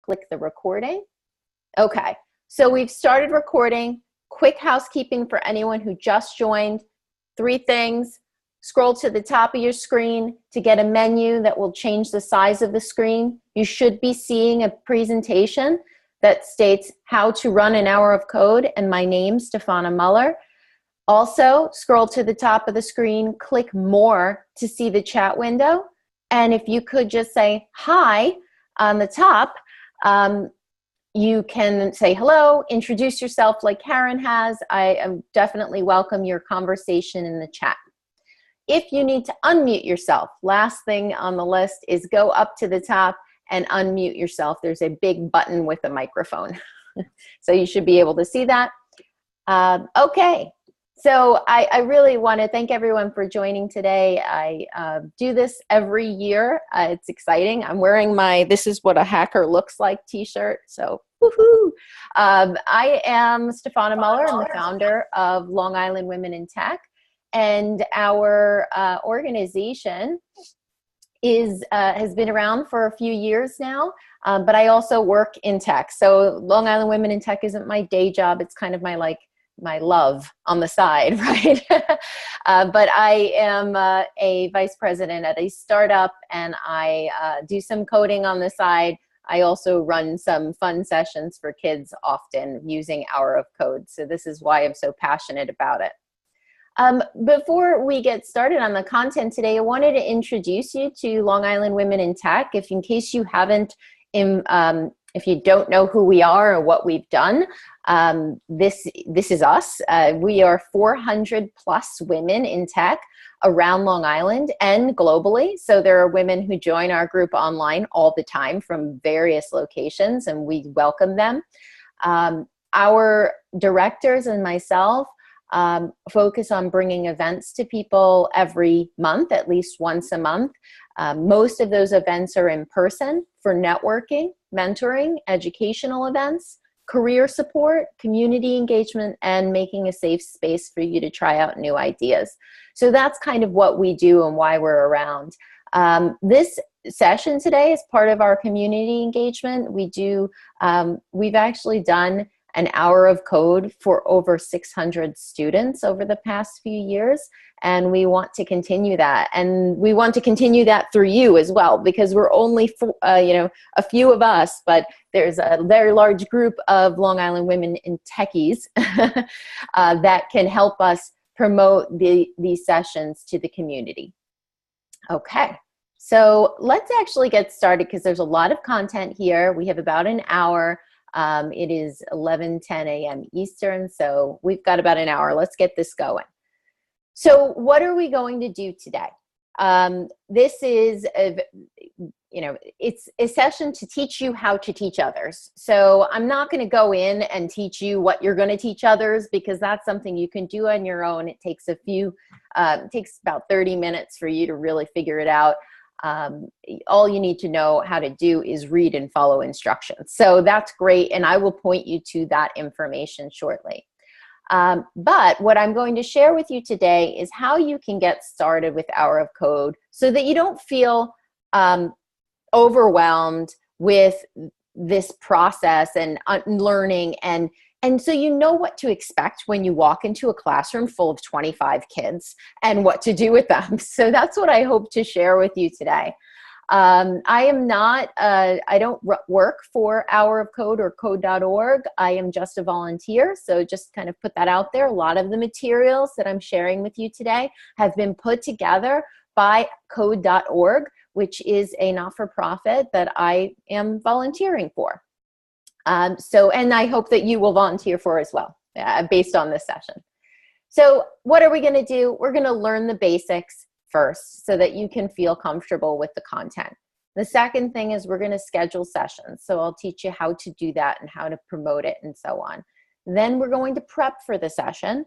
click the recording. Okay, so we've started recording. Quick housekeeping for anyone who just joined. 3 things. Scroll to the top of your screen to get a menu that will change the size of the screen. You should be seeing a presentation that states how to run an hour of code and my name, Stefana Muller. Also, scroll to the top of the screen, click more to see the chat window. And if you could just say hi on the top, you can say hello, introduce yourself like Karen has. I definitely welcome your conversation in the chat. If you need to unmute yourself, last thing on the list is go up to the top and unmute yourself. There's a big button with a microphone. So you should be able to see that. Okay. So I really want to thank everyone for joining today. I do this every year. It's exciting. I'm wearing my "This is what a hacker looks like" t-shirt. So woohoo! I am Stefana Muller. I'm the founder of Long Island Women in Tech. And our organization has been around for a few years now, but I also work in tech. So Long Island Women in Tech isn't my day job. It's kind of my love on the side, right? But I am a vice president at a startup, and I do some coding on the side. I also run some fun sessions for kids, often using Hour of Code. So this is why I'm so passionate about it. Before we get started on the content today, I wanted to introduce you to Long Island Women in Tech. If in case you haven't, if you don't know who we are or what we've done, this is us. We are 400 plus women in tech around Long Island and globally. So there are women who join our group online all the time from various locations, and we welcome them. Our directors and myself focus on bringing events to people every month, at least once a month. Most of those events are in person for networking, mentoring, educational events, career support, community engagement, and making a safe space for you to try out new ideas. So that's kind of what we do and why we're around. This session today is part of our community engagement. We've actually done an hour of code for over 600 students over the past few years, and we want to continue that. And we want to continue that through you as well, because we're only a few of us, but there's a very large group of Long Island women in techies that can help us promote these sessions to the community. Okay, so let's actually get started because there's a lot of content here. We have about an hour. It is 11:10 a.m. Eastern, so we've got about an hour. Let's get this going. So what are we going to do today? This is, it's a session to teach you how to teach others. So I'm not going to go in and teach you what you're going to teach others, because that's something you can do on your own. It takes it takes about 30 minutes for you to really figure it out. All you need to know how to do is read and follow instructions. So that's great, and I will point you to that information shortly. But what I'm going to share with you today is how you can get started with Hour of Code so that you don't feel overwhelmed with this process and learning, and so you know what to expect when you walk into a classroom full of 25 kids and what to do with them. So that's what I hope to share with you today. I don't work for Hour of Code or code.org. I am just a volunteer, so just kind of put that out there. A lot of the materials that I'm sharing with you today have been put together by code.org, which is a not-for-profit that I am volunteering for. And I hope that you will volunteer for as well, based on this session. So what are we going to do? We're going to learn the basics first so that you can feel comfortable with the content. The second thing is we're going to schedule sessions. So I'll teach you how to do that and how to promote it and so on. Then we're going to prep for the session.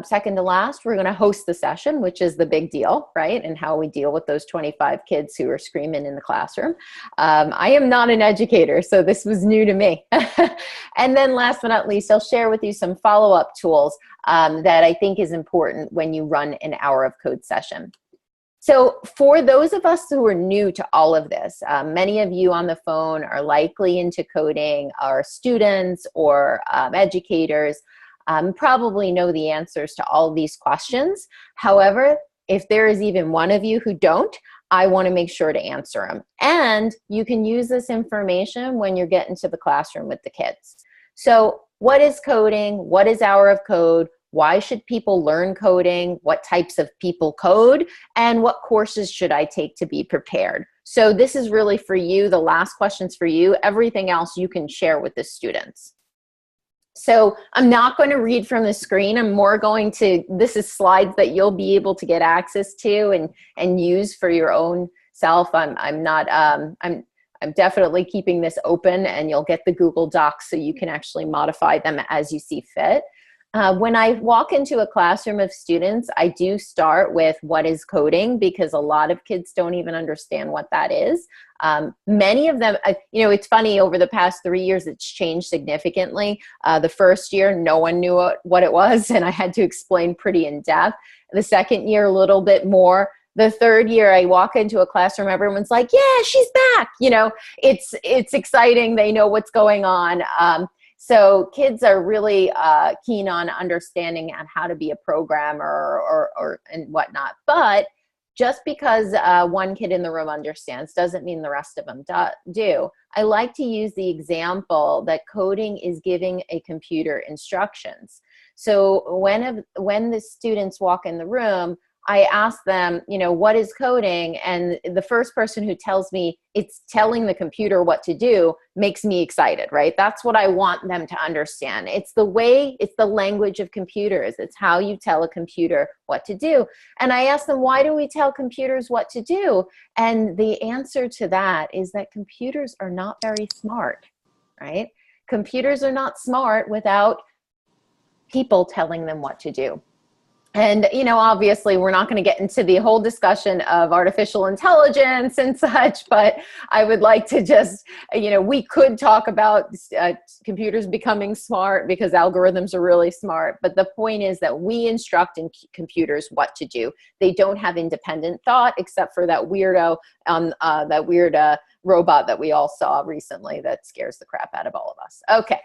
Second to last, we're going to host the session, which is the big deal, right? And how we deal with those 25 kids who are screaming in the classroom. I am not an educator, so this was new to me. And then last but not least, I'll share with you some follow-up tools that I think is important when you run an Hour of Code session. So for those of us who are new to all of this, many of you on the phone are likely into coding, are students or educators, probably know the answers to all these questions. However, if there is even one of you who don't, I want to make sure to answer them. And you can use this information when you're getting to the classroom with the kids. So what is coding? What is Hour of Code? Why should people learn coding? What types of people code? And what courses should I take to be prepared? So this is really for you. The last question's for you. Everything else you can share with the students. So I'm not going to read from the screen. I'm more going to, this is slides that you'll be able to get access to and use for your own self. I'm definitely keeping this open, and you'll get the Google Docs so you can actually modify them as you see fit. When I walk into a classroom of students, I do start with what is coding, because a lot of kids don't even understand what that is. Many of them, you know, it's funny, over the past 3 years, it's changed significantly. The first year, no one knew what it was, and I had to explain pretty in depth. The second year, a little bit more. The third year, I walk into a classroom, everyone's like, yeah, she's back. You know, it's exciting. They know what's going on. So kids are really keen on understanding on how to be a programmer and whatnot. But just because one kid in the room understands doesn't mean the rest of them do. I like to use the example that coding is giving a computer instructions. So when the students walk in the room, I ask them, you know, what is coding? And the first person who tells me it's telling the computer what to do makes me excited, right? That's what I want them to understand. It's the language of computers. It's how you tell a computer what to do. And I ask them, why do we tell computers what to do? And the answer to that is that computers are not very smart, right? Computers are not smart without people telling them what to do. And, you know, obviously we're not going to get into the whole discussion of artificial intelligence and such, but I would like to just, you know, we could talk about computers becoming smart because algorithms are really smart. But the point is that we instruct in computers what to do. They don't have independent thought, except for that weirdo, that weird robot that we all saw recently that scares the crap out of all of us. Okay.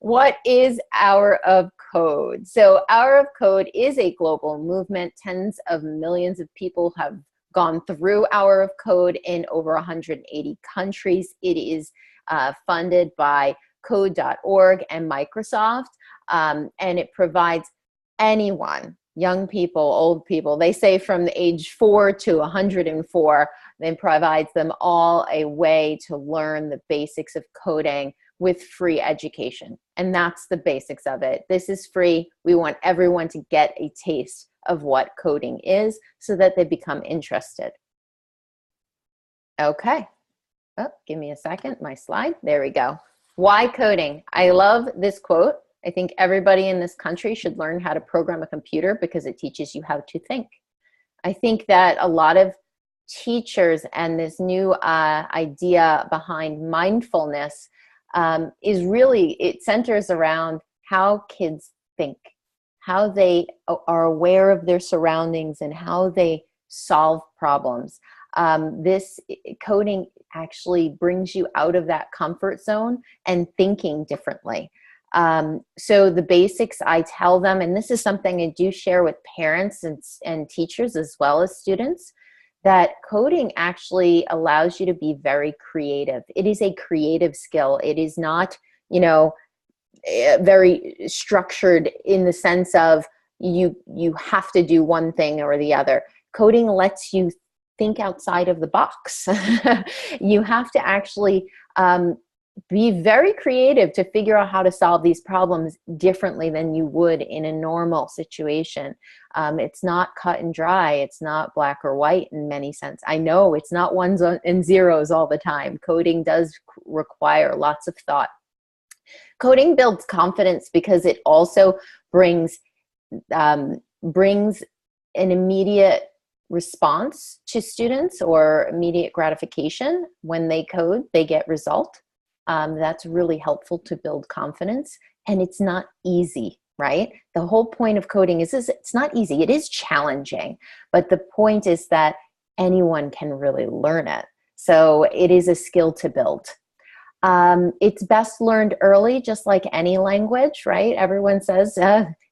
What is Hour of Code? So Hour of Code is a global movement. Tens of millions of people have gone through Hour of Code in over 180 countries. It is funded by code.org and Microsoft, and it provides anyone, young people, old people, they say from the age 4 to 104, then provides them all a way to learn the basics of coding with free education. And that's the basics of it. This is free. We want everyone to get a taste of what coding is so that they become interested. Okay. Oh, give me a second, my slide. There we go. Why coding? I love this quote. I think everybody in this country should learn how to program a computer because it teaches you how to think. I think that a lot of teachers and this new idea behind mindfulness is really, it centers around how kids think, how they are aware of their surroundings and how they solve problems. This coding actually brings you out of that comfort zone and thinking differently. So the basics I tell them, and this is something I do share with parents and teachers as well as students, that coding actually allows you to be very creative. It is a creative skill. It is not, you know, very structured in the sense of you have to do one thing or the other. Coding lets you think outside of the box. You have to actually be very creative to figure out how to solve these problems differently than you would in a normal situation. It's not cut and dry. It's not black or white in many sense. I know it's not ones and zeros all the time. Coding does require lots of thought. Coding builds confidence because it also brings an immediate response to students or immediate gratification. When they code, they get result. That's really helpful to build confidence, and it's not easy. right? The whole point of coding is it's not easy. It is challenging, but the point is that anyone can really learn it. So it is a skill to build. It's best learned early, just like any language, right? Everyone says,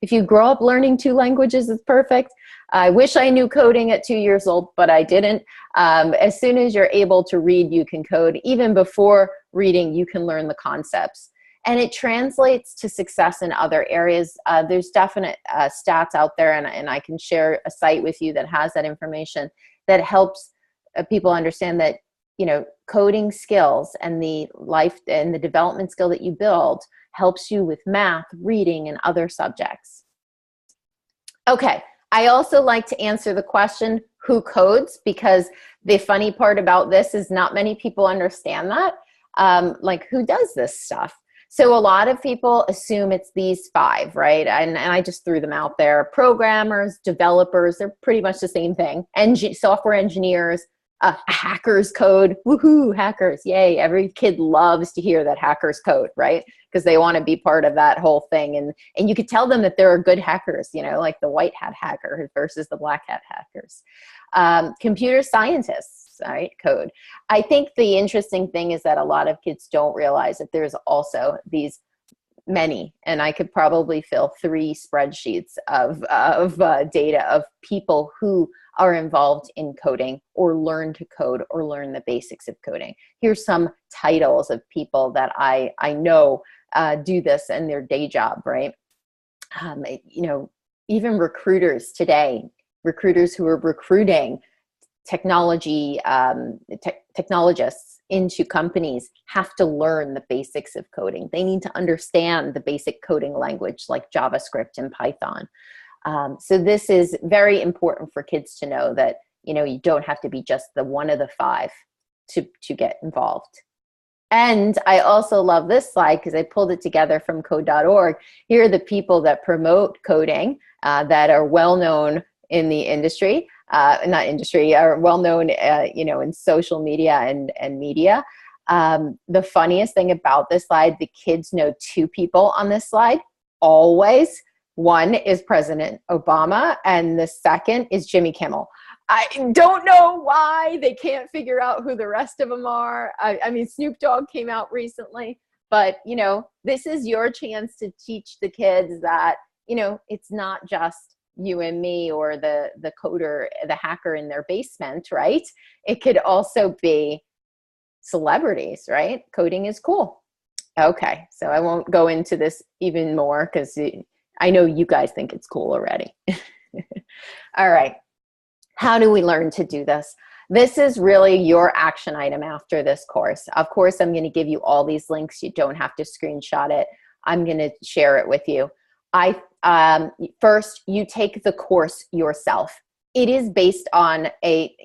if you grow up learning 2 languages, it's perfect. I wish I knew coding at 2 years old, but I didn't. As soon as you're able to read, you can code. Even before reading, you can learn the concepts. And it translates to success in other areas. There's definite stats out there, and I can share a site with you that has that information that helps people understand that, you know, coding skills and the life and the development skill that you build helps you with math, reading, and other subjects. Okay, I also like to answer the question, who codes? Because the funny part about this is not many people understand that. Like, who does this stuff? So a lot of people assume it's these 5, right? And I just threw them out there. Programmers, developers, they're pretty much the same thing. Software engineers, hackers code, woohoo, hackers, yay. Every kid loves to hear that hackers code, right? Because they want to be part of that whole thing. And you could tell them that there are good hackers, you know, like the white hat hacker versus the black hat hackers. Computer scientists, right, code. I think the interesting thing is that a lot of kids don't realize that there's also these many, and I could probably fill 3 spreadsheets of data of people who are involved in coding or learn to code or learn the basics of coding. Here's some titles of people that I know do this in their day job, right? You know, even recruiters today, recruiters who are recruiting technologists into companies have to learn the basics of coding. They need to understand the basic coding language like JavaScript and Python. So this is very important for kids to know that, you know, you don't have to be just the one of the 5 to get involved. And I also love this slide because I pulled it together from code.org. Here are the people that promote coding that are well-known in the industry. Are well-known, you know, in social media and media. The funniest thing about this slide, the kids know 2 people on this slide, always. One is President Obama, and the second is Jimmy Kimmel. I don't know why they can't figure out who the rest of them are. I mean, Snoop Dogg came out recently, but, you know, this is your chance to teach the kids that, you know, it's not just you and me or the coder, the hacker in their basement, right? It could also be celebrities, right? Coding is cool. Okay, so I won't go into this even more because I know you guys think it's cool already. All right, how do we learn to do this? This is really your action item after this course. Of course, I'm going to give you all these links. You don't have to screenshot it. I'm going to share it with you. First, you take the course yourself. It is based on a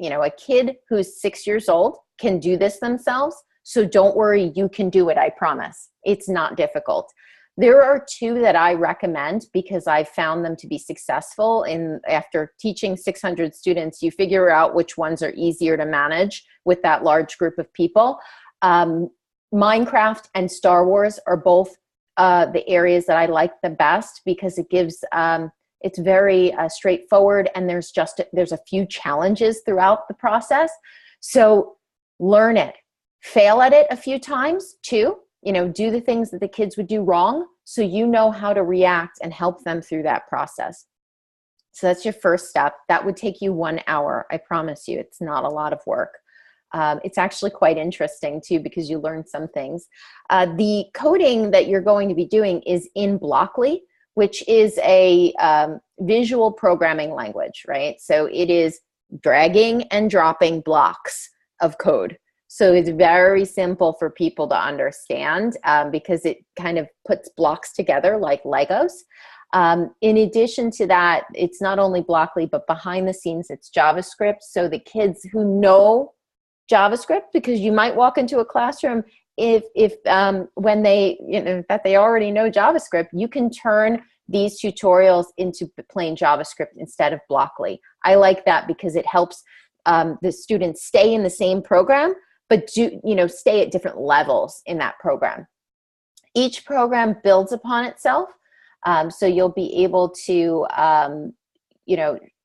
kid who's 6 years old can do this themselves. So don't worry, you can do it. I promise. It's not difficult. There are 2 that I recommend because I found them to be successful. After teaching 600 students, you figure out which ones are easier to manage with that large group of people. Minecraft and Star Wars are both the areas that I like the best because it gives, it's very straightforward, and there's a few challenges throughout the process. So learn it, fail at it a few times too, you know, do the things that the kids would do wrong so you know how to react and help them through that process. So that's your first step. That would take you 1 hour. I promise you, it's not a lot of work. It's actually quite interesting too because you learn some things. The coding that you're going to be doing is in Blockly, which is a visual programming language, right? So it is dragging and dropping blocks of code. So it's very simple for people to understand because it kind of puts blocks together like Legos. In addition to that, it's not only Blockly, but behind the scenes, it's JavaScript. So the kids who know JavaScript, because you might walk into a classroom when they, you know, that they already know JavaScript, you can turn these tutorials into plain JavaScript instead of Blockly. I like that because it helps the students stay in the same program, but stay at different levels in that program. Each program builds upon itself. So you'll be able to,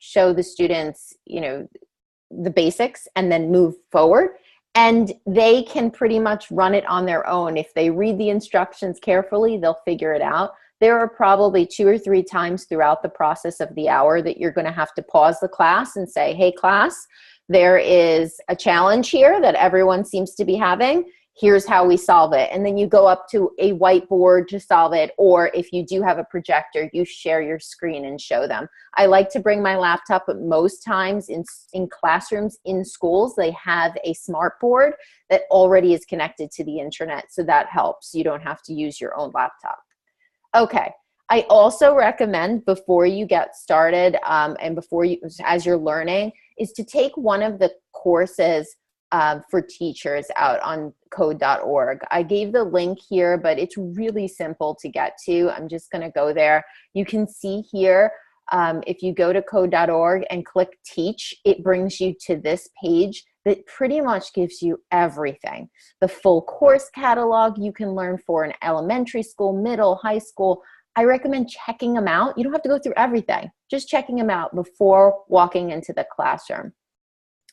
show the students, the basics and then move forward. And they can pretty much run it on their own. If they read the instructions carefully, they'll figure it out. There are probably 2 or 3 times throughout the process of the hour that you're going to have to pause the class and say, hey, class, there is a challenge here that everyone seems to be having. Here's how we solve it. And then you go up to a whiteboard to solve it. Or if you do have a projector, you share your screen and show them. I like to bring my laptop, but most times in classrooms, in schools, they have a smart board that already is connected to the internet. So that helps. You don't have to use your own laptop. Okay. I also recommend before you get started and as you're learning, is to take one of the courses for teachers out on code.org. I gave the link here, but it's really simple to get to. I'm just going to go there. You can see here, if you go to code.org and click teach, it brings you to this page that pretty much gives you everything. The full course catalog you can learn for an elementary school, middle, high school. I recommend checking them out. You don't have to go through everything, just checking them out before walking into the classroom.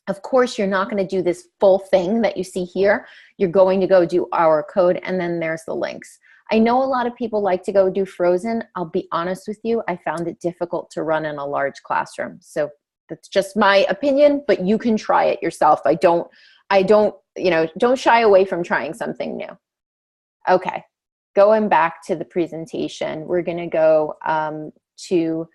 Of course, you're not going to do this full thing that you see here. You're going to go do our code, and then there's the links. I know a lot of people like to go do Frozen. I'll be honest with you, I found it difficult to run in a large classroom. So that's just my opinion, but you can try it yourself. Don't shy away from trying something new. Okay, going back to the presentation, we're going to go to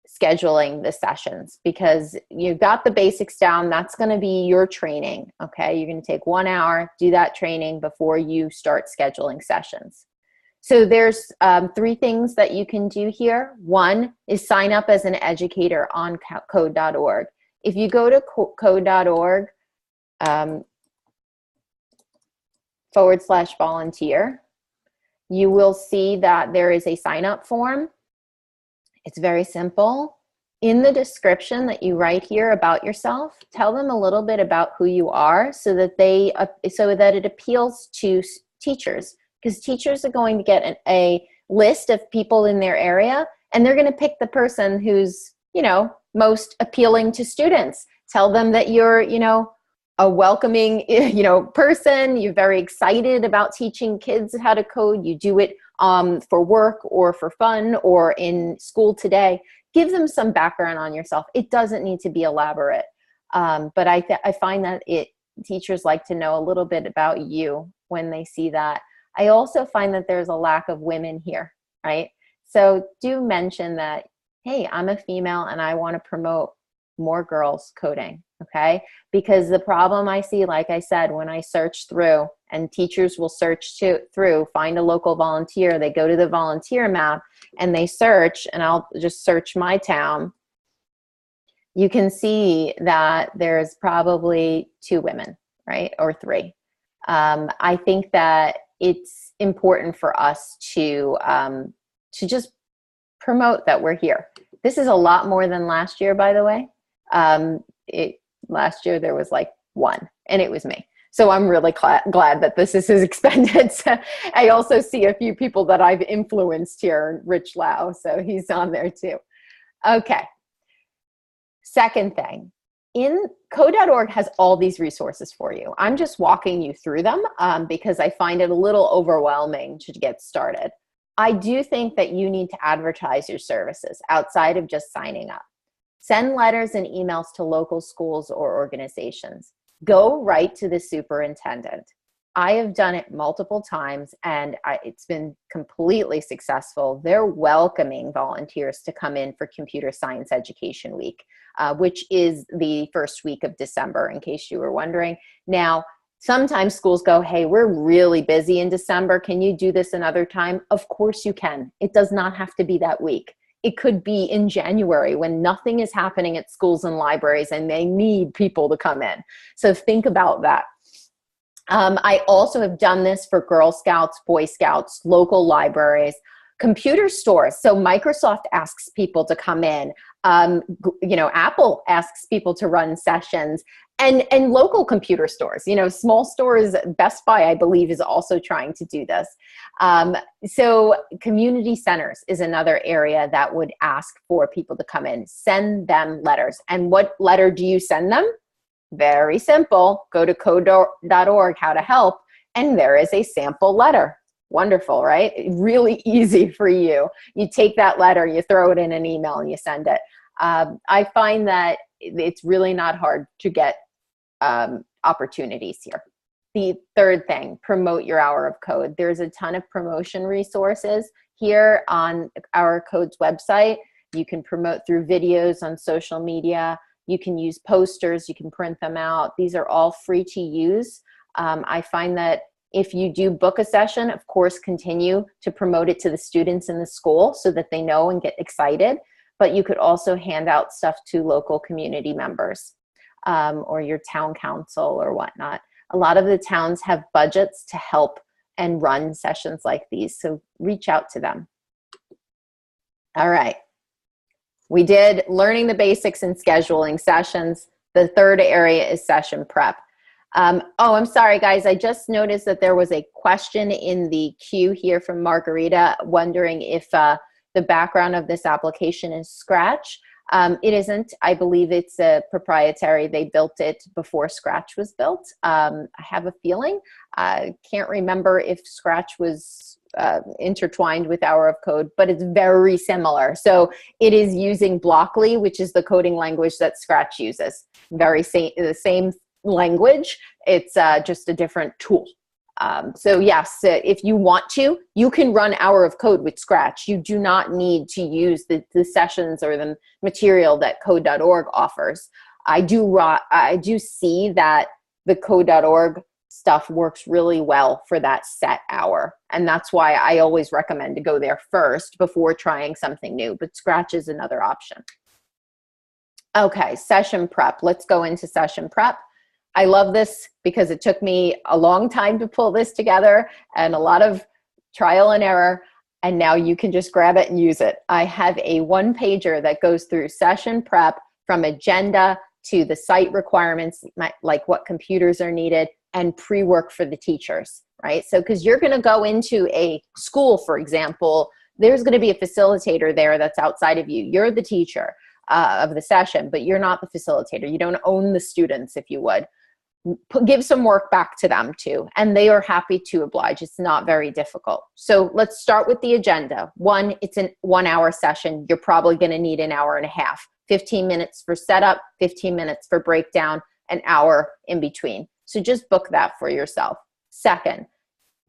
scheduling the sessions, because you've got the basics down. That's going to be your training. Okay, you're going to take 1 hour, do that training before you start scheduling sessions. So there's 3 things that you can do here. One is sign up as an educator on code.org. If you go to code.org /volunteer, you will see that there is a sign up form. It's very simple. In the description that you write here about yourself, tell them a little bit about who you are so that it appeals to teachers, because teachers are going to get a list of people in their area, and they're going to pick the person who's, most appealing to students. Tell them that you're, a welcoming, person. You're very excited about teaching kids how to code. You do it for work or for fun or in school today. Give them some background on yourself. It doesn't need to be elaborate, but I find that teachers like to know a little bit about you when they see that. I also find that there's a lack of women here, right? So do mention that, hey, I'm a female and I want to promote more girls coding, okay? Because the problem I see, like I said, when I search through, and teachers will search through, find a local volunteer, they go to the volunteer map and they search, and I'll just search my town. You can see that there's probably 2 women, right? Or 3. I think that it's important for us to just promote that we're here. This is a lot more than last year, by the way. Last year there was like 1, and it was me. So I'm really glad that this is expanded. I also see a few people that I've influenced here, Rich Lau, so he's on there too. Okay. Second thing, in code.org has all these resources for you. I'm just walking you through them because I find it a little overwhelming to get started. I do think that you need to advertise your services outside of just signing up. Send letters and emails to local schools or organizations. Go right to the superintendent. I have done it multiple times, and it's been completely successful. They're welcoming volunteers to come in for Computer Science Education Week, which is the first week of December, in case you were wondering. Now, sometimes schools go, hey, we're really busy in December. Can you do this another time? Of course you can. It does not have to be that week. It could be in January when nothing is happening at schools and libraries and they need people to come in. So think about that. I also have done this for Girl Scouts, Boy Scouts, local libraries, computer stores. So Microsoft asks people to come in. You know, Apple asks people to run sessions, and local computer stores, you know, small stores. Best Buy, I believe, is also trying to do this. So community centers is another area that would ask for people to come in. Send them letters. And what letter do you send them? Very simple. Go to code.org, how to help, and there is a sample letter. Wonderful, right? Really easy for you. You take that letter, you throw it in an email, and you send it. I find that it's really not hard to get opportunities here. The third thing, promote your hour of code. There's a ton of promotion resources here on our code's website. You can promote through videos on social media. You can use posters. You can print them out. These are all free to use. I find that if you do book a session, of course, continue to promote it to the students in the school so that they know and get excited. But you could also hand out stuff to local community members or your town council or whatnot. A lot of the towns have budgets to help and run sessions like these, so reach out to them. All right. We did learning the basics and scheduling sessions. The third area is session prep. Oh, I'm sorry, guys. I just noticed that there was a question in the queue here from Margarita wondering if the background of this application is Scratch. It isn't. I believe it's a proprietary. They built it before Scratch was built. I have a feeling. I can't remember if Scratch was intertwined with Hour of Code, but it's very similar. So it is using Blockly, which is the coding language that Scratch uses. The same language. It's just a different tool. So yes, if you want to, you can run Hour of Code with Scratch. You do not need to use the sessions or the material that code.org offers. I do see that the code.org stuff works really well for that set hour. And that's why I always recommend to go there first before trying something new. But Scratch is another option. Okay, session prep. Let's go into session prep. I love this because it took me a long time to pull this together and a lot of trial and error, and now you can just grab it and use it. I have a one-pager that goes through session prep from agenda to the site requirements, like what computers are needed, and pre-work for the teachers, right? So because you're going to go into a school, for example, there's going to be a facilitator there that's outside of you. You're the teacher of the session, but you're not the facilitator. You don't own the students, if you would. Give some work back to them too, and they are happy to oblige. It's not very difficult. So let's start with the agenda. One, it's a 1 hour session. You're probably going to need an hour and a half. 15 minutes for setup, 15 minutes for breakdown, an hour in between. So just book that for yourself. Second,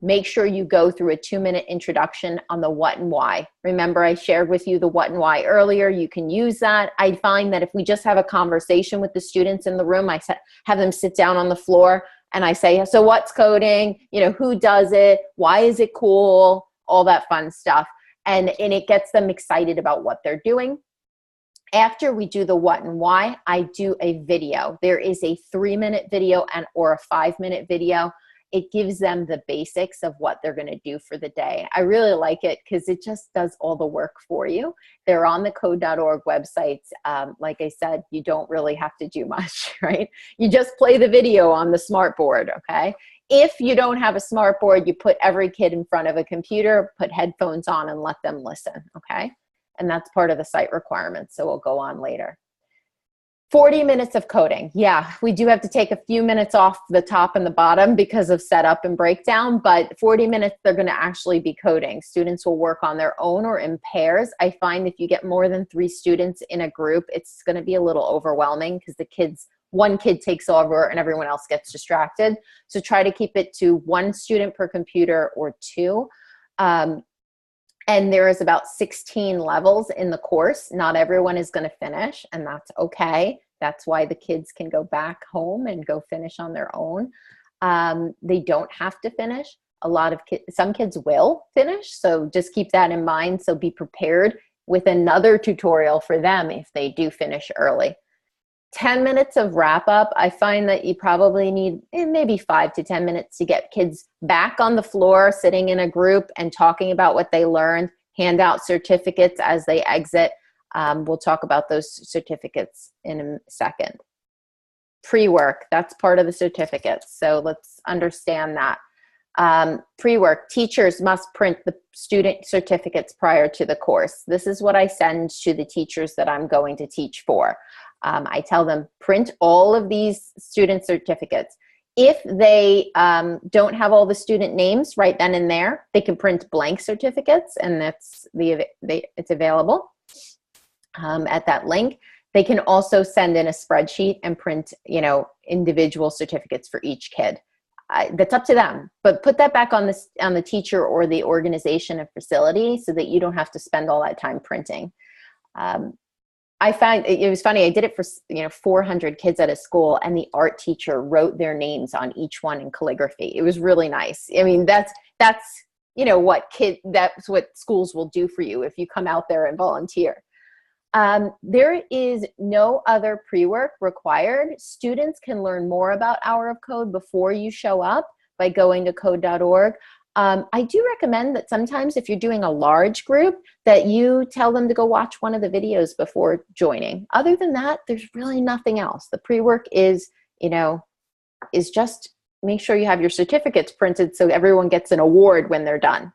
make sure you go through a 2-minute introduction on the what and why. Remember, I shared with you the what and why earlier. You can use that. I find that if we just have a conversation with the students in the room, I have them sit down on the floor and I say, so what's coding? You know, who does it? Why is it cool? All that fun stuff. And it gets them excited about what they're doing. After we do the what and why, I do a video. There is a 3-minute video or a 5-minute video. It gives them the basics of what they're going to do for the day. I really like it because it just does all the work for you. They're on the code.org website. Like I said, you don't really have to do much, right? You just play the video on the smart board, okay? If you don't have a smart board, you put every kid in front of a computer, put headphones on and let them listen, okay? And that's part of the site requirements, so we'll go on later. 40 minutes of coding. Yeah, we do have to take a few minutes off the top and the bottom because of setup and breakdown, but 40 minutes they're going to actually be coding. Students will work on their own or in pairs. I find if you get more than 3 students in a group, it's going to be a little overwhelming because one kid takes over and everyone else gets distracted. So try to keep it to 1 student per computer or 2. And there is about 16 levels in the course. Not everyone is going to finish, and that's okay. That's why the kids can go back home and go finish on their own. They don't have to finish. Some kids will finish, so just keep that in mind. So be prepared with another tutorial for them if they do finish early. 10 minutes of wrap up. I find that you probably need maybe 5 to 10 minutes to get kids back on the floor, sitting in a group and talking about what they learned, hand out certificates as they exit. We'll talk about those certificates in a second. Pre-work, that's part of the certificates. So let's understand that. Pre-work, teachers must print the student certificates prior to the course. This is what I send to the teachers that I'm going to teach for. I tell them, print all of these student certificates. If they don't have all the student names right then and there, they can print blank certificates, and it's available at that link. They can also send in a spreadsheet and print, individual certificates for each kid. That's up to them, but put that back on the teacher or the organization and facility so that you don't have to spend all that time printing. I found it was funny. I did it for 400 kids at a school, and the art teacher wrote their names on each one in calligraphy. It was really nice. I mean, that's what schools will do for you if you come out there and volunteer. There is no other pre-work required. Students can learn more about Hour of Code before you show up by going to code.org. I do recommend that sometimes if you're doing a large group that you tell them to go watch one of the videos before joining. Other than that, there's really nothing else. The pre-work is just make sure you have your certificates printed so everyone gets an award when they're done.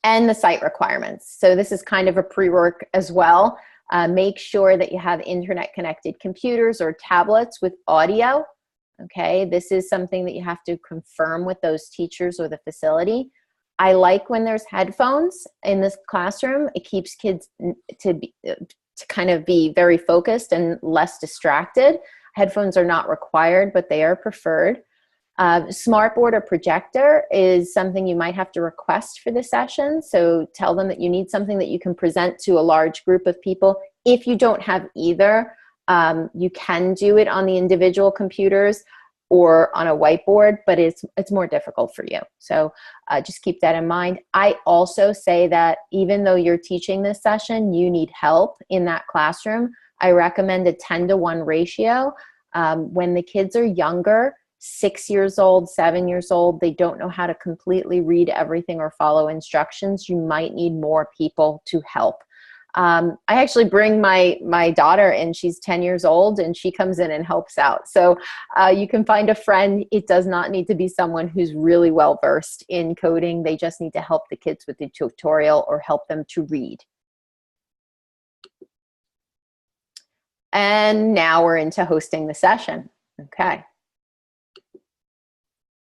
And the site requirements. So this is kind of a pre-work as well. Make sure that you have internet connected computers or tablets with audio. Okay, this is something that you have to confirm with those teachers or the facility. I like when there's headphones in this classroom. It keeps kids to kind of be very focused and less distracted. Headphones are not required, but they are preferred. Smartboard or projector is something you might have to request for the session. So tell them that you need something that you can present to a large group of people. If you don't have either, you can do it on the individual computers or on a whiteboard, but it's more difficult for you. So just keep that in mind. I also say that even though you're teaching this session, you need help in that classroom. I recommend a 10-to-1 ratio. When the kids are younger, 6 years old, 7 years old, they don't know how to completely read everything or follow instructions. You might need more people to help. I actually bring my daughter in. She's 10 years old, and she comes in and helps out. So you can find a friend. It does not need to be someone who's really well versed in coding. They just need to help the kids with the tutorial or help them to read. And now we're into hosting the session. Okay.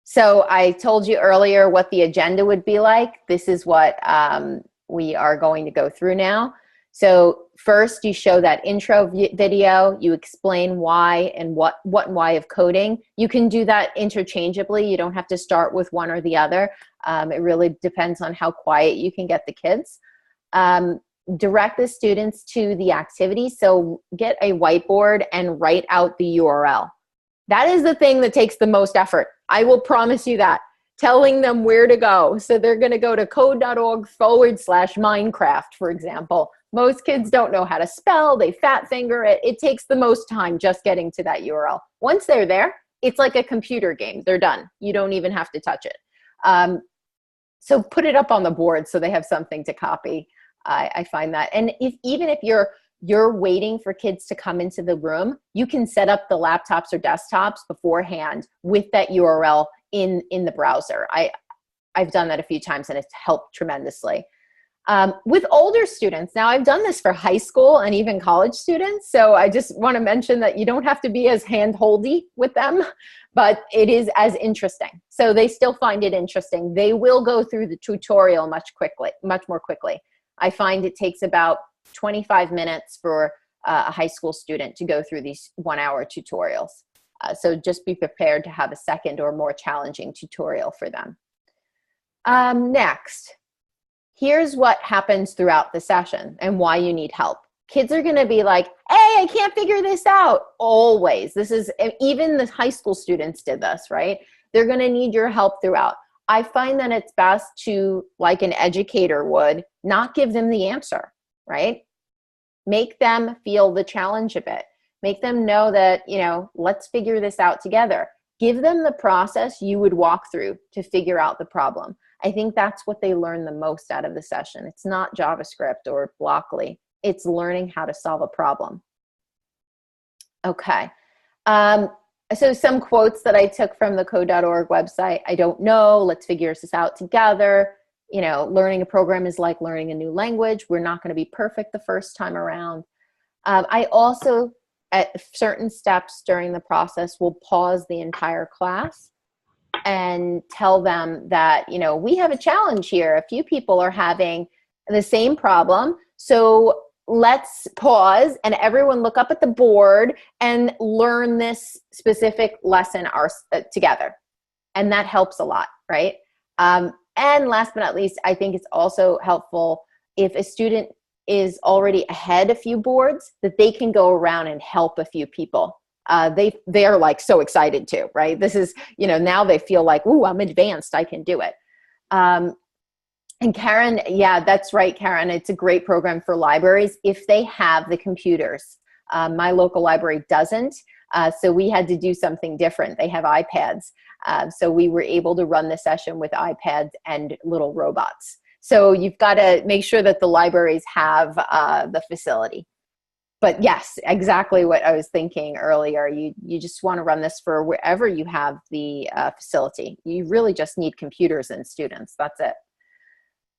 So I told you earlier what the agenda would be like. This is what we are going to go through now. So first you show that intro video, you explain why and what and why of coding. You can do that interchangeably. You don't have to start with one or the other. It really depends on how quiet you can get the kids. Direct the students to the activity. So get a whiteboard and write out the URL. That is the thing that takes the most effort. I will promise you that. Telling them where to go. So they're going to go to code.org/Minecraft, for example. Most kids don't know how to spell. They fat finger it. It takes the most time just getting to that URL. Once they're there, it's like a computer game. They're done. You don't even have to touch it. So put it up on the board so they have something to copy. I find that. And even if you're waiting for kids to come into the room, you can set up the laptops or desktops beforehand with that URL in the browser. I've done that a few times, and it's helped tremendously. With older students, now I've done this for high school and even college students, so I just want to mention that you don't have to be as hand-holdy with them, but it is as interesting. So they still find it interesting. They will go through the tutorial much more quickly. I find it takes about 25 minutes for a high school student to go through these 1-hour tutorials. So just be prepared to have a second or more challenging tutorial for them. Next, here's what happens throughout the session and why you need help. Kids are going to be like, hey, I can't figure this out. Always. This is, even the high school students did this, right? They're going to need your help throughout. I find that it's best to, like an educator would, not give them the answer, right? Make them feel the challenge a bit. Make them know that, let's figure this out together. Give them the process you would walk through to figure out the problem. I think that's what they learn the most out of the session. It's not JavaScript or Blockly. It's learning how to solve a problem. Okay. So some quotes that I took from the code.org website. I don't know. Let's figure this out together. You know, learning a program is like learning a new language. We're not going to be perfect the first time around. I also, at certain steps during the process, will pause the entire class and tell them that, you know, we have a challenge here. A few people are having the same problem. So let's pause and everyone look up at the board and learn this specific lesson together. And that helps a lot, right? And last but not least, I think it's also helpful if a student is already ahead a few boards, that they can go around and help a few people. They are like so excited too, right? This is, you know, now they feel like, ooh, I'm advanced, I can do it. And Karen, yeah, that's right, Karen. It's a great program for libraries if they have the computers. My local library doesn't, so we had to do something different. They have iPads, so we were able to run the session with iPads and little robots. So you've got to make sure that the libraries have the facility. But yes, exactly what I was thinking earlier. You just want to run this for wherever you have the facility. You really just need computers and students. That's it.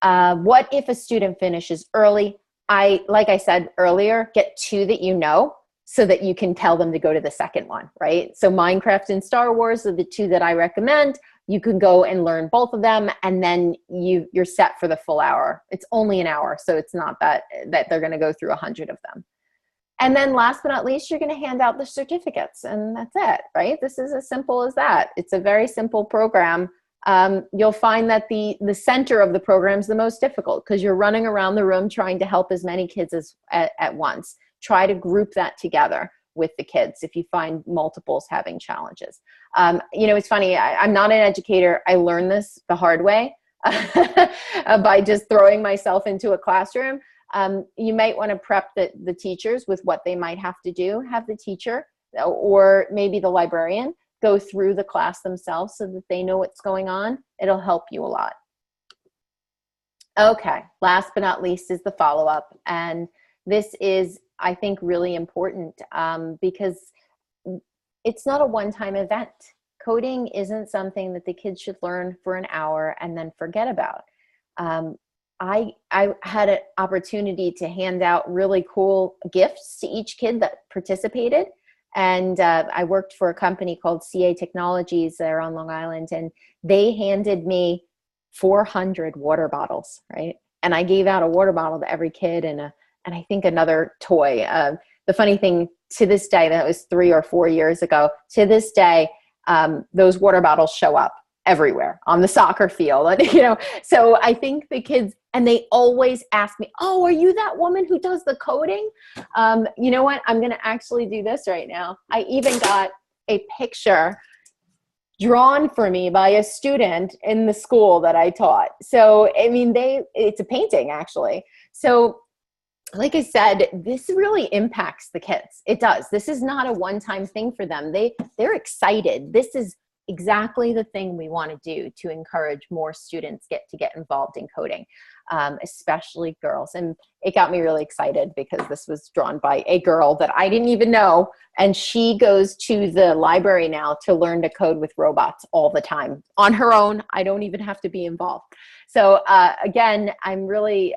What if a student finishes early? Like I said earlier, get two that you know so that you can tell them to go to the second one, right? So Minecraft and Star Wars are the two that I recommend. You can go and learn both of them, and then you're set for the full hour. It's only an hour, so it's not that they're going to go through 100 of them. And then last but not least, you're going to hand out the certificates, and that's it, right? This is as simple as that. It's a very simple program. You'll find that the center of the program is the most difficult because you're running around the room trying to help as many kids at once. Try to group that together with the kids if you find multiples having challenges. You know, it's funny, I'm not an educator. I learned this the hard way by just throwing myself into a classroom. You might want to prep the teachers with what they might have to do. Have the teacher or maybe the librarian go through the class themselves so that they know what's going on. It'll help you a lot. Okay, last but not least is the follow-up. And this is, I think, really important because it's not a one-time event. Coding isn't something that the kids should learn for an hour and then forget about. I had an opportunity to hand out really cool gifts to each kid that participated. And I worked for a company called CA Technologies there on Long Island, and they handed me 400 water bottles, right? And I gave out a water bottle to every kid and I think another toy. The funny thing, to this day, that was 3 or 4 years ago, to this day, those water bottles show up everywhere on the soccer field. And, you know, so I think the kids, and they always ask me, oh, are you that woman who does the coding? You know what? I'm going to actually do this right now. I even got a picture drawn for me by a student in the school that I taught. So, I mean, it's a painting actually. So like I said, this really impacts the kids. It does. This is not a one-time thing for them. They're excited. This is exactly the thing we want to do to encourage more students to get involved in coding, especially girls. And it got me really excited because this was drawn by a girl that I didn't even know. And she goes to the library now to learn to code with robots all the time on her own. I don't even have to be involved. So again, I really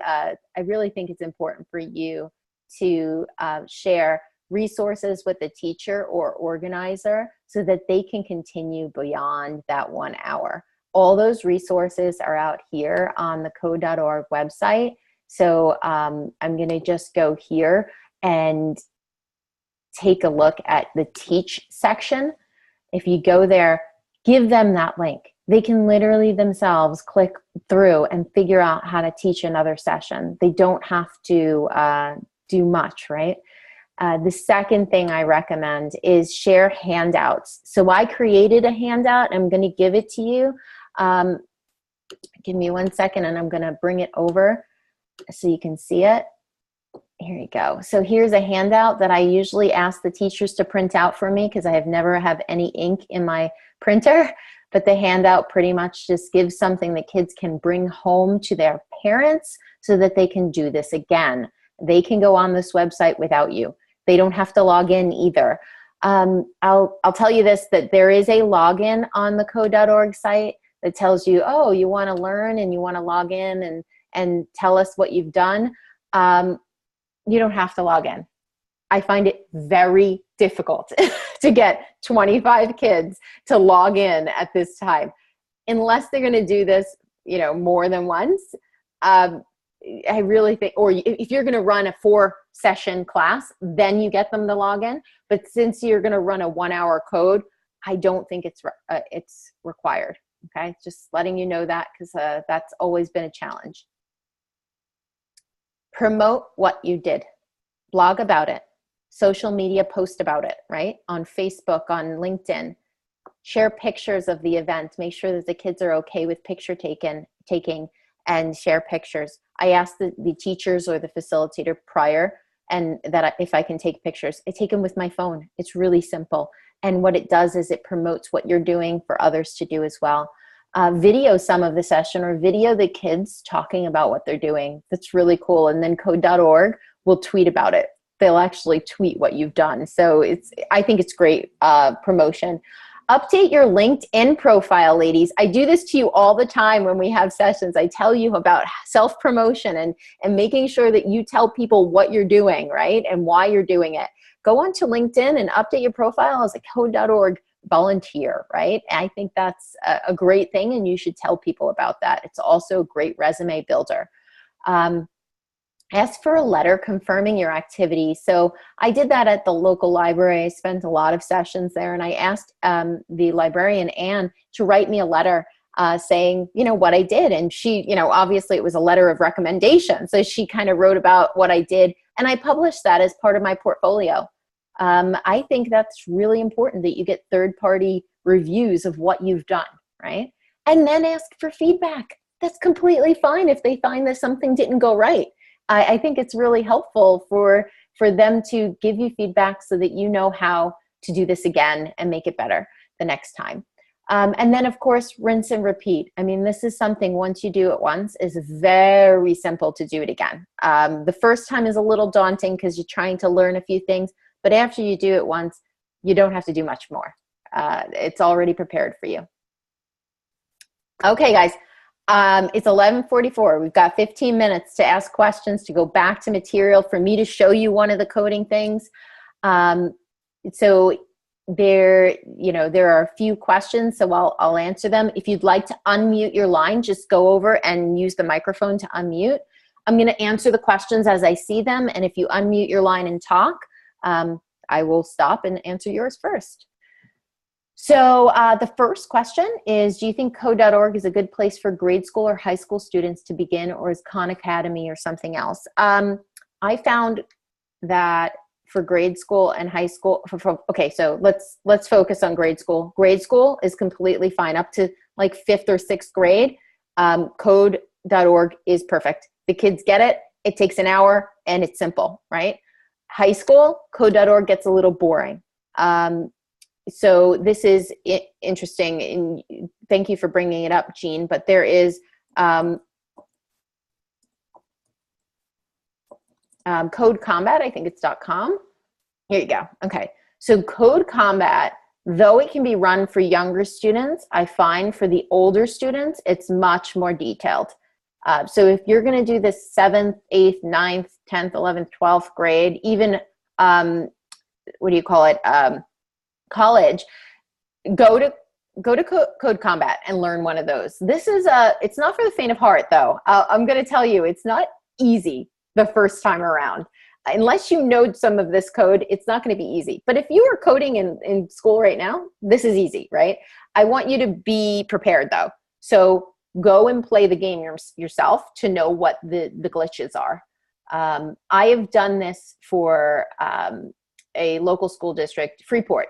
think it's important for you to share resources with the teacher or organizer so that they can continue beyond that 1 hour. All those resources are out here on the code.org website. So I'm going to just go here and take a look at the teach section. If you go there, give them that link. They can literally themselves click through and figure out how to teach another session. They don't have to do much, right? The second thing I recommend is share handouts. So I created a handout. I'm going to give it to you. Give me 1 second and I'm going to bring it over so you can see it. Here you go. So here's a handout that I usually ask the teachers to print out for me because I have never have any ink in my printer. But the handout pretty much just gives something that kids can bring home to their parents so that they can do this again. They can go on this website without you. They don't have to log in either. I'll tell you this, that there is a login on the code.org site that tells you, oh, you want to learn and you want to log in and tell us what you've done. You don't have to log in. I find it very difficult to get 25 kids to log in at this time. Unless they're going to do this, more than once. I really think, or if you're going to run a 4-session class, then you get them to log in. But since you're going to run a 1-hour code, I don't think it's required. Okay, just letting you know that, because that's always been a challenge. Promote what you did. Blog about it. Social media post about it, right? On Facebook, on LinkedIn. Share pictures of the event. Make sure that the kids are okay with picture taking and share pictures. I ask the teachers or the facilitator prior and that if I can take pictures. I take them with my phone. It's really simple. And what it does is it promotes what you're doing for others to do as well. Video some of the session or video the kids talking about what they're doing. That's really cool. And then code.org will tweet about it. They'll actually tweet what you've done. So I think it's great promotion. Update your LinkedIn profile, ladies. I do this to you all the time when we have sessions. I tell you about self-promotion and making sure that you tell people what you're doing, right? And why you're doing it. Go onto LinkedIn and update your profile as a code.org volunteer, right? I think that's a great thing, and you should tell people about that. It's also a great resume builder. Ask for a letter confirming your activity. So I did that at the local library. I spent a lot of sessions there, and I asked the librarian, Anne, to write me a letter saying, what I did. And she, obviously it was a letter of recommendation. So she kind of wrote about what I did, and I published that as part of my portfolio. I think that's really important that you get third-party reviews of what you've done, right? And then ask for feedback. That's completely fine if they find that something didn't go right. I think it's really helpful for them to give you feedback so that you know how to do this again and make it better the next time. And then, of course, rinse and repeat. I mean, this is something, once you do it once, is very simple to do it again. The first time is a little daunting because you're trying to learn a few things, but after you do it once, you don't have to do much more. It's already prepared for you. Okay, guys. It's 11:44. We've got 15 minutes to ask questions, to go back to material, for me to show you one of the coding things. So there are a few questions, so I'll answer them. If you'd like to unmute your line, just go over and use the microphone to unmute. I'm going to answer the questions as I see them, and if you unmute your line and talk, I will stop and answer yours first. So the first question is, do you think code.org is a good place for grade school or high school students to begin, or is Khan Academy or something else? I found that for grade school and high school, okay, so let's focus on grade school. Grade school is completely fine. Up to like 5th or 6th grade, code.org is perfect. The kids get it. It takes an hour and it's simple, right? High school, code.org gets a little boring. So this is interesting, and thank you for bringing it up, Jean, but there is Code Combat, I think it's .com. Here you go. Okay, so Code Combat, though it can be run for younger students, I find for the older students, it's much more detailed. So if you're going to do the 7th, 8th, 9th, 10th, 11th, 12th grade, even, what do you call it, college, go to Code Combat and learn one of those. This is it's not for the faint of heart, though. I'm going to tell you, it's not easy the first time around. Unless you know some of this code, it's not going to be easy. But if you are coding in school right now, this is easy, right? I want you to be prepared, though. So go and play the game yourself to know what the glitches are. I have done this for a local school district, Freeport.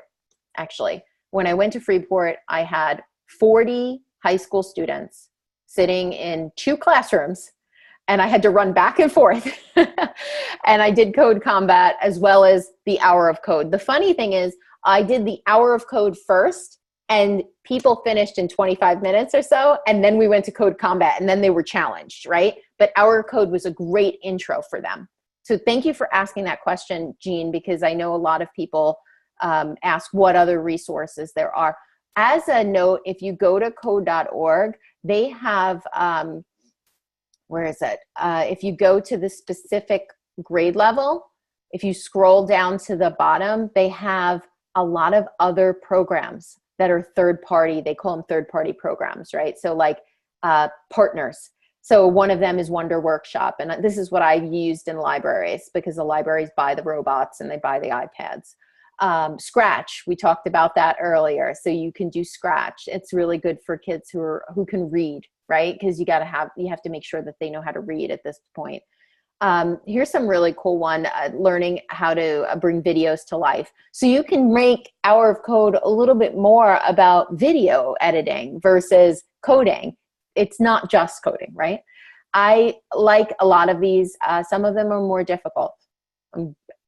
Actually, when I went to Freeport, I had 40 high school students sitting in 2 classrooms, and I had to run back and forth. And I did Code Combat as well as the hour of code. The funny thing is, I did the hour of code first, and people finished in 25 minutes or so, and then we went to Code Combat, and then they were challenged, right? But hour of code was a great intro for them. So thank you for asking that question, Jean, because I know a lot of people ask what other resources there are. As a note, if you go to code.org, they have, where is it? If you go to the specific grade level, if you scroll down to the bottom, they have a lot of other programs that are third party. They call them third party programs, right? So like partners. So one of them is Wonder Workshop. And this is what I used in libraries, because the libraries buy the robots and they buy the iPads. Scratch, we talked about that earlier. So you can do Scratch. It's really good for kids who can read, right? Because you have to make sure that they know how to read at this point. Here's some really cool one, learning how to bring videos to life. So you can make Hour of Code a little bit more about video editing versus coding. It's not just coding, right? I like a lot of these. Some of them are more difficult.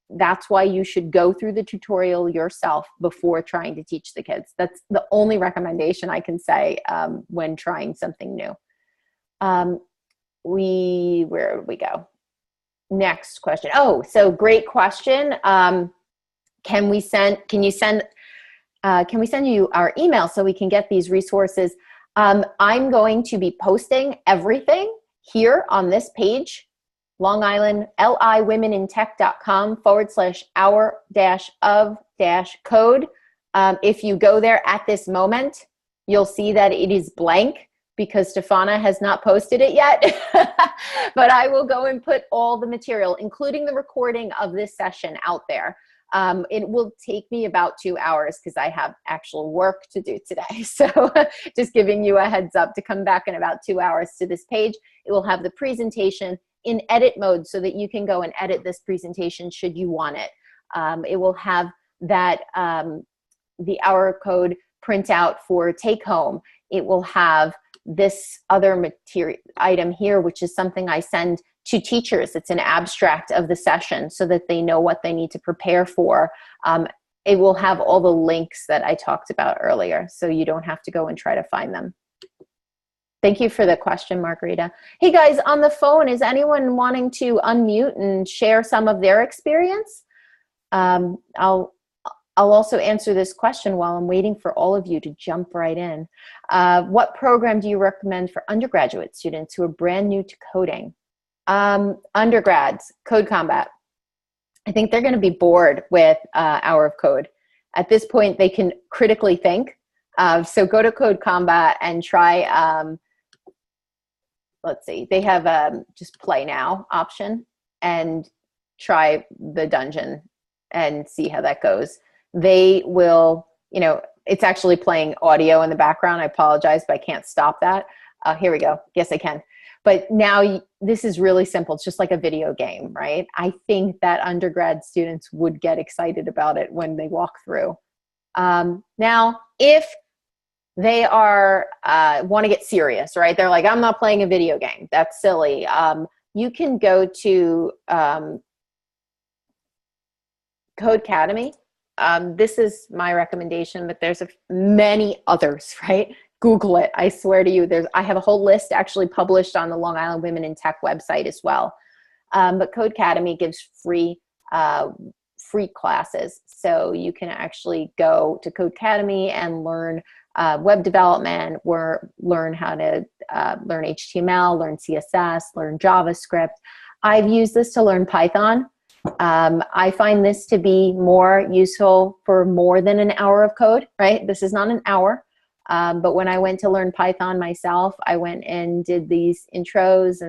That's why you should go through the tutorial yourself before trying to teach the kids. That's the only recommendation I can say when trying something new. Where would we go? Next question. Oh, so great question. Can we send you our email so we can get these resources? I'm going to be posting everything here on this page, Long Island, liwomenintech.com/hour-of-code. If you go there at this moment, you'll see that it is blank because Stefana has not posted it yet. But I will go and put all the material, including the recording of this session, out there. It will take me about 2 hours because I have actual work to do today. So just giving you a heads up to come back in about 2 hours to this page. It will have the presentation in edit mode so that you can go and edit this presentation should you want it. It will have that the Hour of Code printout for take home. It will have this other material item here, which is something I send to teachers. It's an abstract of the session so that they know what they need to prepare for. It will have all the links that I talked about earlier, so you don't have to go and try to find them. Thank you for the question, Margarita. Hey guys, on the phone, is anyone wanting to unmute and share some of their experience? I'll also answer this question while I'm waiting for all of you to jump right in. What program do you recommend for undergraduate students who are brand new to coding? Undergrads, Code Combat. I think they're going to be bored with Hour of Code. At this point, they can critically think. So go to Code Combat and try, let's see, they have just play now option and try the dungeon and see how that goes. They will, it's actually playing audio in the background. I apologize, but I can't stop that. Here we go. Yes, I can. But now this is really simple. It's just like a video game, right? I think that undergrad students would get excited about it when they walk through. Now, if they are want to get serious, right? They're like, I'm not playing a video game. That's silly. You can go to Codecademy. This is my recommendation, but there's many others, right? Google it. I swear to you, I have a whole list actually published on the Long Island Women in Tech website as well. But Codecademy gives free classes. So you can actually go to Codecademy and learn web development, or learn how to learn HTML, learn CSS, learn JavaScript. I've used this to learn Python. I find this to be more useful for more than an hour of code, right? This is not an hour. But when I went to learn Python myself, I went and did these intros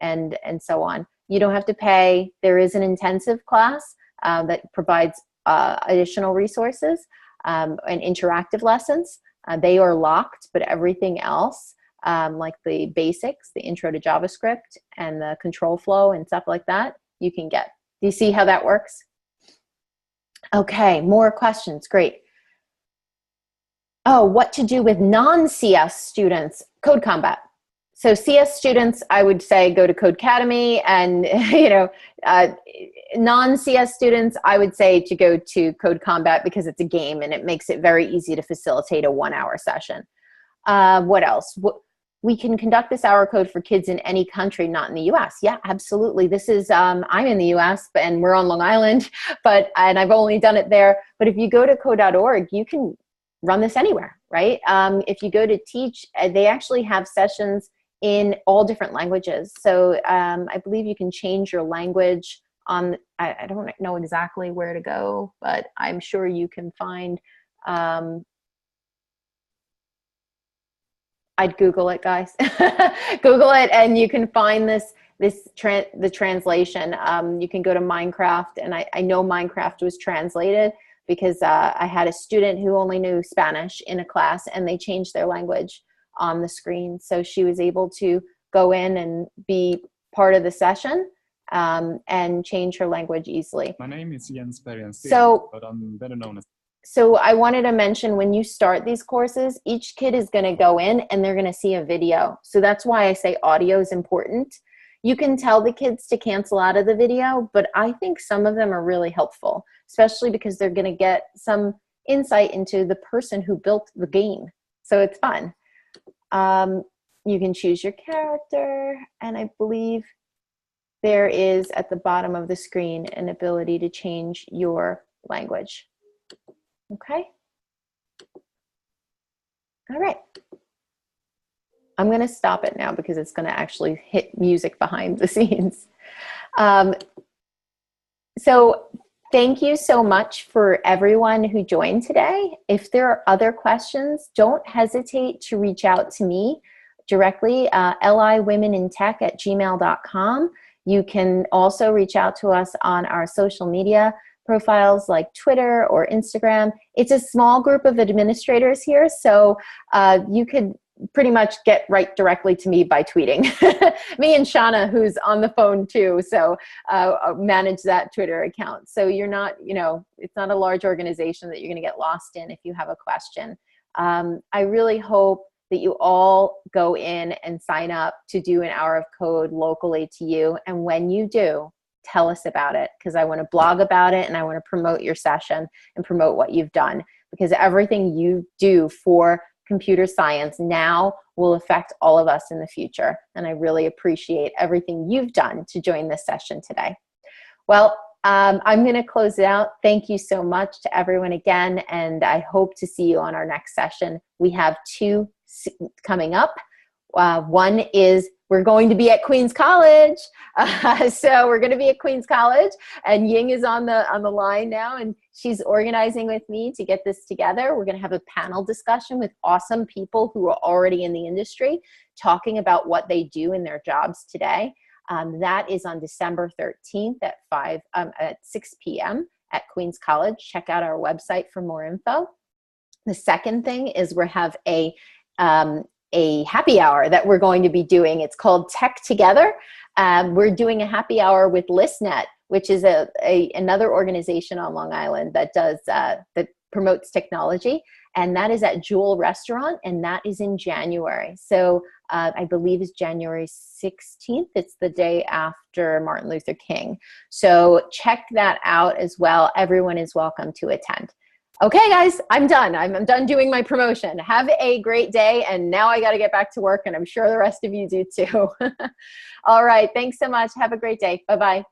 and so on. You don't have to pay. There is an intensive class that provides additional resources and interactive lessons. They are locked, but everything else, like the basics, the intro to JavaScript and the control flow and stuff like that, you can get. Do you see how that works? Okay, more questions. Great. Oh, what to do with non-CS students? Code Combat. So CS students, I would say go to Codecademy, and non-CS students, I would say to go to Code Combat because it's a game and it makes it very easy to facilitate a 1 hour session. What else? we can conduct this hour code for kids in any country, not in the US. Yeah, absolutely. This is, I'm in the US and we're on Long Island, and I've only done it there. But if you go to code.org, you can run this anywhere, right? If you go to Teach, they actually have sessions in all different languages. So I believe you can change your language on, I don't know exactly where to go, but I'm sure you can find, I'd Google it, guys. Google it, and you can find the translation. You can go to Minecraft, and I know Minecraft was translated because I had a student who only knew Spanish in a class, and they changed their language on the screen. So she was able to go in and be part of the session and change her language easily. My name is Jens Bergen, but I'm better known as. So I wanted to mention, when you start these courses, each kid is going to go in and they're going to see a video. So that's why I say audio is important. You can tell the kids to cancel out of the video, but I think some of them are really helpful, especially because they're going to get some insight into the person who built the game. So it's fun. You can choose your character, and I believe there is at the bottom of the screen an ability to change your language. Okay. All right. I'm going to stop it now because it's going to actually hit music behind the scenes. So thank you so much for everyone who joined today. If there are other questions, don't hesitate to reach out to me directly, liwomenintech@gmail.com. You can also reach out to us on our social media profiles like Twitter or Instagram. It's a small group of administrators here, so you could pretty much get right directly to me by tweeting. Me and Shauna, who's on the phone too, so manage that Twitter account. So you're not, it's not a large organization that you're gonna get lost in if you have a question. I really hope that you all go in and sign up to do an hour of code locally to you. And when you do, tell us about it, because I want to blog about it and I want to promote your session and promote what you've done, because everything you do for computer science now will affect all of us in the future. And I really appreciate everything you've done to join this session today. Well, I'm going to close it out. Thank you so much to everyone again, and I hope to see you on our next session. We have 2 coming up. One is we're going to be at Queens College. So we're going to be at Queens College, and Ying is on the line now, and she's organizing with me to get this together. We're going to have a panel discussion with awesome people who are already in the industry talking about what they do in their jobs today. That is on December 13th at 6 p.m. at Queens College. Check out our website for more info. The second thing is we have a happy hour that we're going to be doing. It's called Tech Together. We're doing a happy hour with ListNet, which is another organization on Long Island that does that promotes technology, and that is at Jewel Restaurant, and that is in January. So I believe it's January 16th. It's the day after Martin Luther King. So check that out as well. Everyone is welcome to attend. Okay, guys, I'm done. I'm done doing my promotion. Have a great day. And now I got to get back to work, and I'm sure the rest of you do too. All right. Thanks so much. Have a great day. Bye-bye.